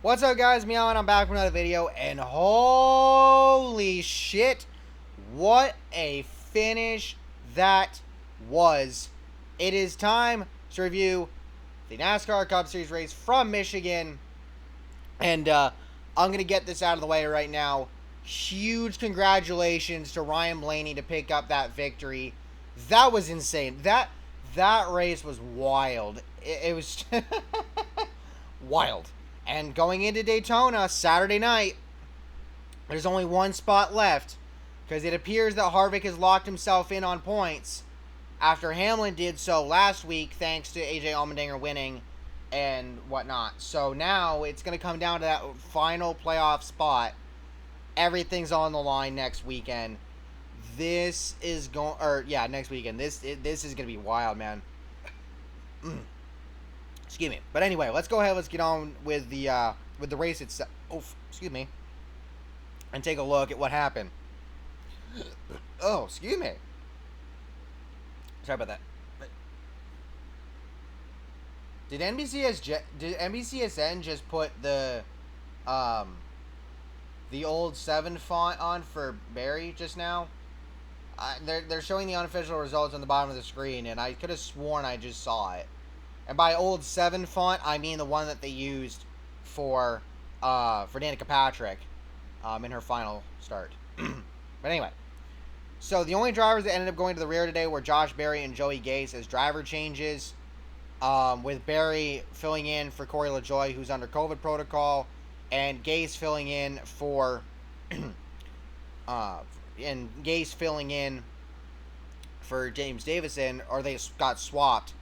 What's up, guys? Meow, and I'm back with another video, and holy shit, what a finish that was. It is time to review the NASCAR Cup Series race from Michigan, and I'm going to get this out of the way right now. Huge congratulations to Ryan Blaney to pick up that victory. That was insane. That race was wild. It was wild. And going into Daytona Saturday night, there's only one spot left because it appears that Harvick has locked himself in on points after Hamlin did so last week thanks to AJ Allmendinger winning and whatnot. So now it's going to come down to that final playoff spot. Everything's on the line next weekend. This is next weekend. This is going to be wild, man. Excuse me. But anyway, let's go ahead. Let's get on with the race itself. Oh, excuse me. And take a look at what happened. Oh, excuse me. Sorry about that. But did NBCSN just put the old 7 font on for Barry just now? They're showing the unofficial results on the bottom of the screen, and I could have sworn I just saw it. And by old 7 font, I mean the one that they used for Danica Patrick in her final start. But anyway, so the only drivers that ended up going to the rear today were Josh Berry and Joey Gase as driver changes, with Berry filling in for Corey LaJoie, who's under COVID protocol, and Gase filling in for James Davison, or they got swapped.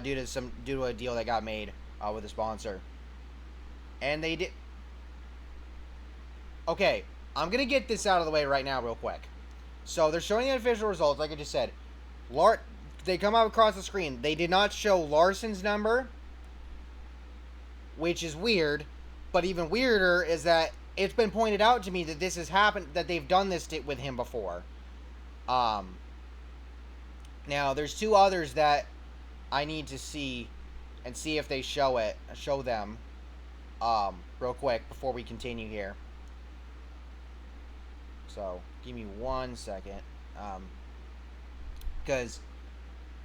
Due to a deal that got made with a sponsor, and they did. Okay, I'm gonna get this out of the way right now, real quick. So they're showing the official results, like I just said. They come out across the screen. They did not show Larson's number, which is weird. But even weirder is that it's been pointed out to me that this has happened, that they've done this with him before. Now there's 2 others that I need to see and see if they show them real quick before we continue here. So give me 1 second, because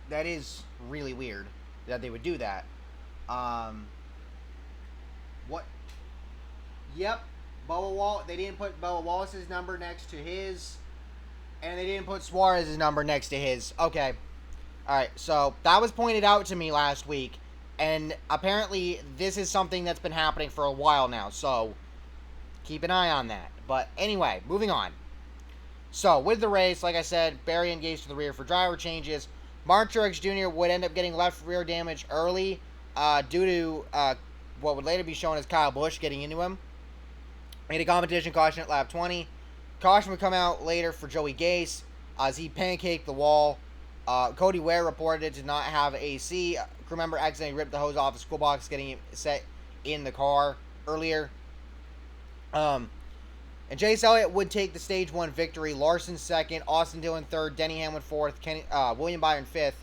that is really weird that they would do that. What? Yep, they didn't put Bubba Wallace's number next to his, and they didn't put Suarez's number next to his. Okay. Alright, so that was pointed out to me last week, and apparently this is something that's been happening for a while now, so keep an eye on that. But anyway, moving on. So, with the race, like I said, Berry and Gase to the rear for driver changes. Mark Truex Jr. would end up getting left rear damage early due to what would later be shown as Kyle Busch getting into him. Made a competition caution at lap 20. Caution would come out later for Joey Gase as he pancaked the wall. Cody Ware reported to not have AC. Crew member accidentally ripped the hose off the school box, getting it set in the car earlier. And Chase Elliott would take the Stage 1 victory. Larson 2nd, Austin Dillon 3rd, Denny Hamlin 4th, William Byron 5th,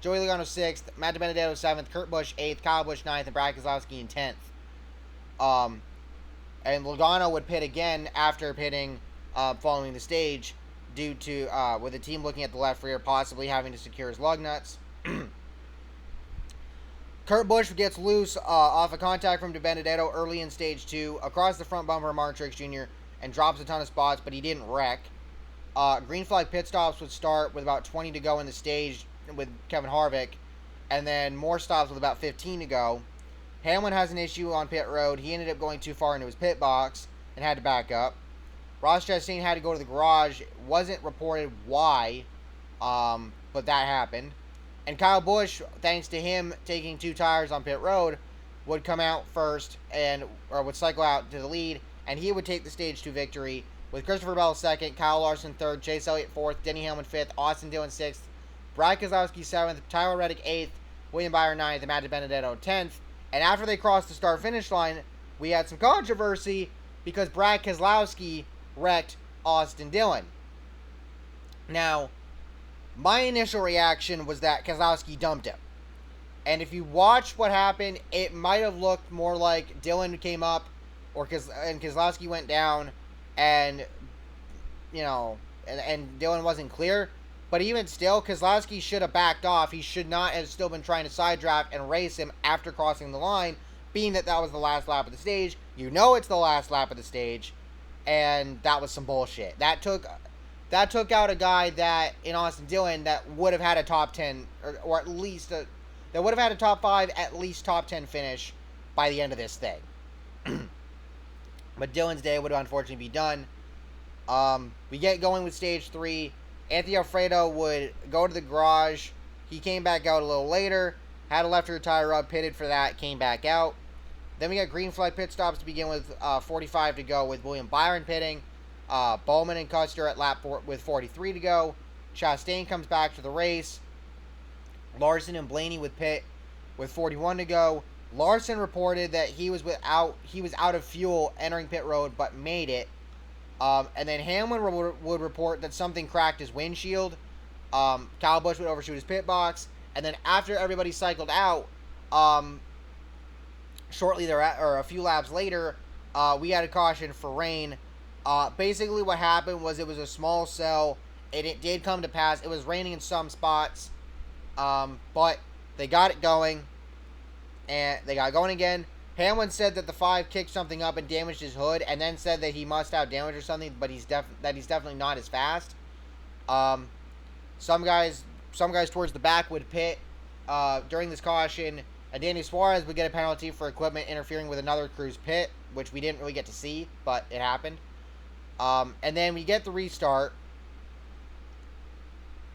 Joey Logano 6th, Matt DiBenedetto 7th, Kurt Busch 8th, Kyle Busch 9th, and Brad Keselowski in 10th. And Logano would pit again after pitting following the stage, due to with the team looking at the left rear, possibly having to secure his lug nuts. Kurt Busch gets loose off a contact from DiBenedetto early in Stage 2 across the front bumper of Mark Truex Jr. and drops a ton of spots, but he didn't wreck. Green flag pit stops would start with about 20 to go in the stage with Kevin Harvick, and then more stops with about 15 to go. Hamlin has an issue on pit road. He ended up going too far into his pit box and had to back up. Ross Chastain had to go to the garage. It wasn't reported why, but that happened. And Kyle Busch, thanks to him taking 2 tires on pit road, would come out first or would cycle out to the lead, and he would take the Stage 2 victory with Christopher Bell 2nd, Kyle Larson 3rd, Chase Elliott 4th, Denny Hamlin 5th, Austin Dillon 6th, Brad Keselowski 7th, Tyler Reddick 8th, William Byron 9th, and Matt DiBenedetto 10th. And after they crossed the start-finish line, we had some controversy because Brad Keselowski wrecked Austin Dillon. Now, my initial reaction was that Keselowski dumped him. And if you watch what happened, it might have looked more like Dillon came up, and Keselowski went down, and and Dillon wasn't clear. But even still, Keselowski should have backed off. He should not have still been trying to side draft and race him after crossing the line, being that was the last lap of the stage. You know it's the last lap of the stage, and that was some bullshit. That took out a guy that, in Austin Dillon, that would have had a top 10, or at least that would have had a top 5, at least top 10 finish by the end of this thing. But Dillon's day would unfortunately be done. We get going with stage 3. Anthony Alfredo would go to the garage. He came back out a little later, had a left rear tire rub, pitted for that, came back out. Then we got green flag pit stops to begin with, 45 to go, with William Byron pitting. Bowman and Custer at lap 4 with 43 to go. Chastain comes back to the race. Larson and Blaney with pit with 41 to go. Larson reported that he was out of fuel entering pit road, but made it. And then Hamlin would report that something cracked his windshield. Kyle Busch would overshoot his pit box. And then after everybody cycled out, shortly thereafter, or a few laps later, we had a caution for rain. Basically what happened was it was a small cell, and it did come to pass. It was raining in some spots, but they got it going, and they got going again. Hamlin said that the 5 kicked something up and damaged his hood, and then said that he must have damage or something, but he's definitely not as fast. Some guys towards the back would pit during this caution, and Danny Suarez would get a penalty for equipment interfering with another crew's pit, which we didn't really get to see, but it happened. And then we get the restart,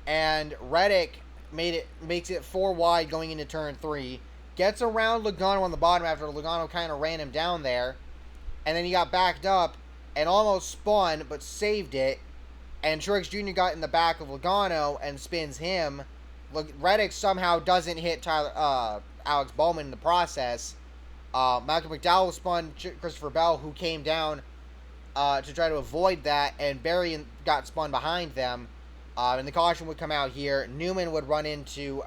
and Reddick makes it 4 wide going into turn 3. Gets around Logano on the bottom after Logano kind of ran him down there. And then he got backed up and almost spun, but saved it. And Truex Jr. got in the back of Logano and spins him. Reddick somehow doesn't hit Alex Bowman in the process. Malcolm McDowell spun Christopher Bell, who came down to try to avoid that. And Berry got spun behind them. And the caution would come out here. Newman would run into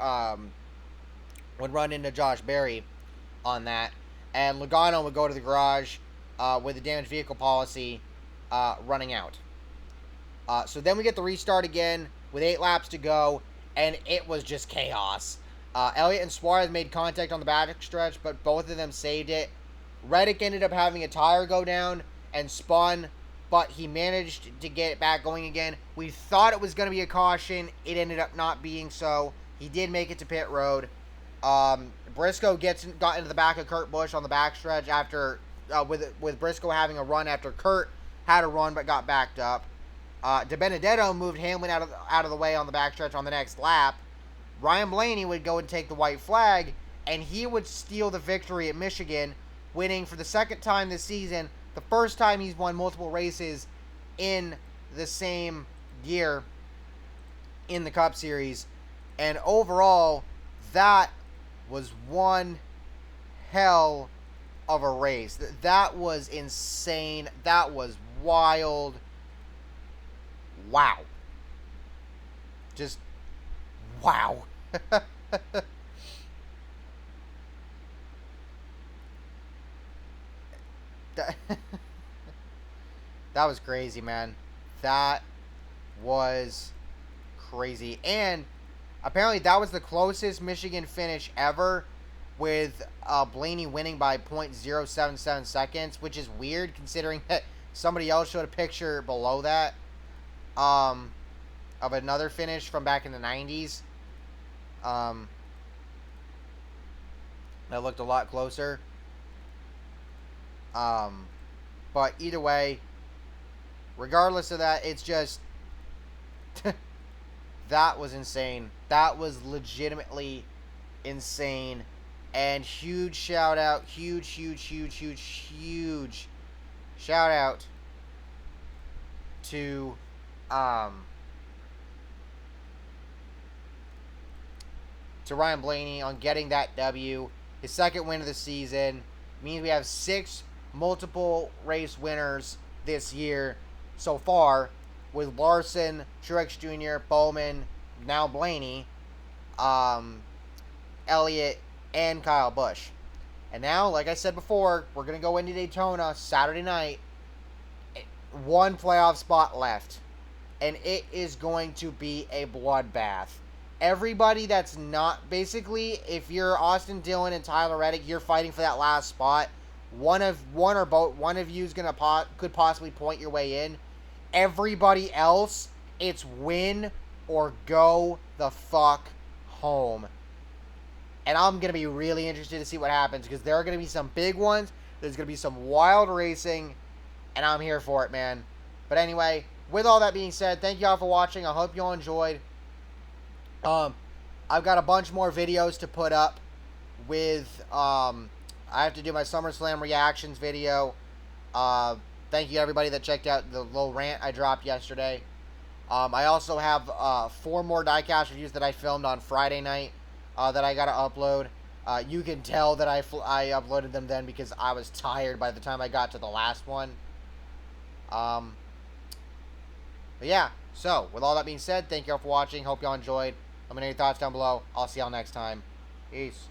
Josh Berry on that, and Logano would go to the garage with the damaged vehicle policy running out. So then we get the restart again with 8 laps to go, and it was just chaos. Elliott and Suarez made contact on the backstretch, but both of them saved it. Reddick ended up having a tire go down and spun, but he managed to get it back going again. We thought it was going to be a caution. It ended up not being so. He did make it to pit road. Briscoe got into the back of Kurt Busch on the backstretch after with Briscoe having a run after Kurt had a run but got backed up. DiBenedetto moved Hamlin out of the way on the backstretch on the next lap. Ryan Blaney would go and take the white flag, and he would steal the victory at Michigan, winning for the second time this season, the first time he's won multiple races in the same year in the Cup Series. And overall, that was one hell of a race. That was insane. That was wild. Wow. Just wow. That was crazy, man. That was crazy. And apparently that was the closest Michigan finish ever, with Blaney winning by 0.077 seconds, which is weird considering that somebody else showed a picture below that of another finish from back in the 90s. That looked a lot closer. But either way, regardless of that, it's just that was insane. That was legitimately insane. And huge shout out, huge shout out to Ryan Blaney on getting that W. His second win of the season. Means we have 6 multiple race winners this year so far, with Larson, Truex Jr., Bowman, now Blaney, Elliott, and Kyle Busch. And now, like I said before, we're going to go into Daytona Saturday night. One playoff spot left. And it is going to be a bloodbath. Everybody that's not... Basically, if you're Austin Dillon and Tyler Reddick, you're fighting for that last spot. One of you is going to could possibly point your way in. Everybody else, it's win or go the fuck home. And I'm going to be really interested to see what happens, because there are going to be some big ones. There's going to be some wild racing, and I'm here for it, man. But anyway, with all that being said, thank you all for watching. I hope you all enjoyed. I've got a bunch more videos to put up with, I have to do my SummerSlam reactions video. Thank you everybody that checked out the little rant I dropped yesterday. I also have 4 more diecast reviews that I filmed on Friday night that I gotta upload. You can tell that I uploaded them then because I was tired by the time I got to the last one. But yeah, so with all that being said, thank you all for watching. Hope y'all enjoyed. Let me know your thoughts down below. I'll see y'all next time. Peace.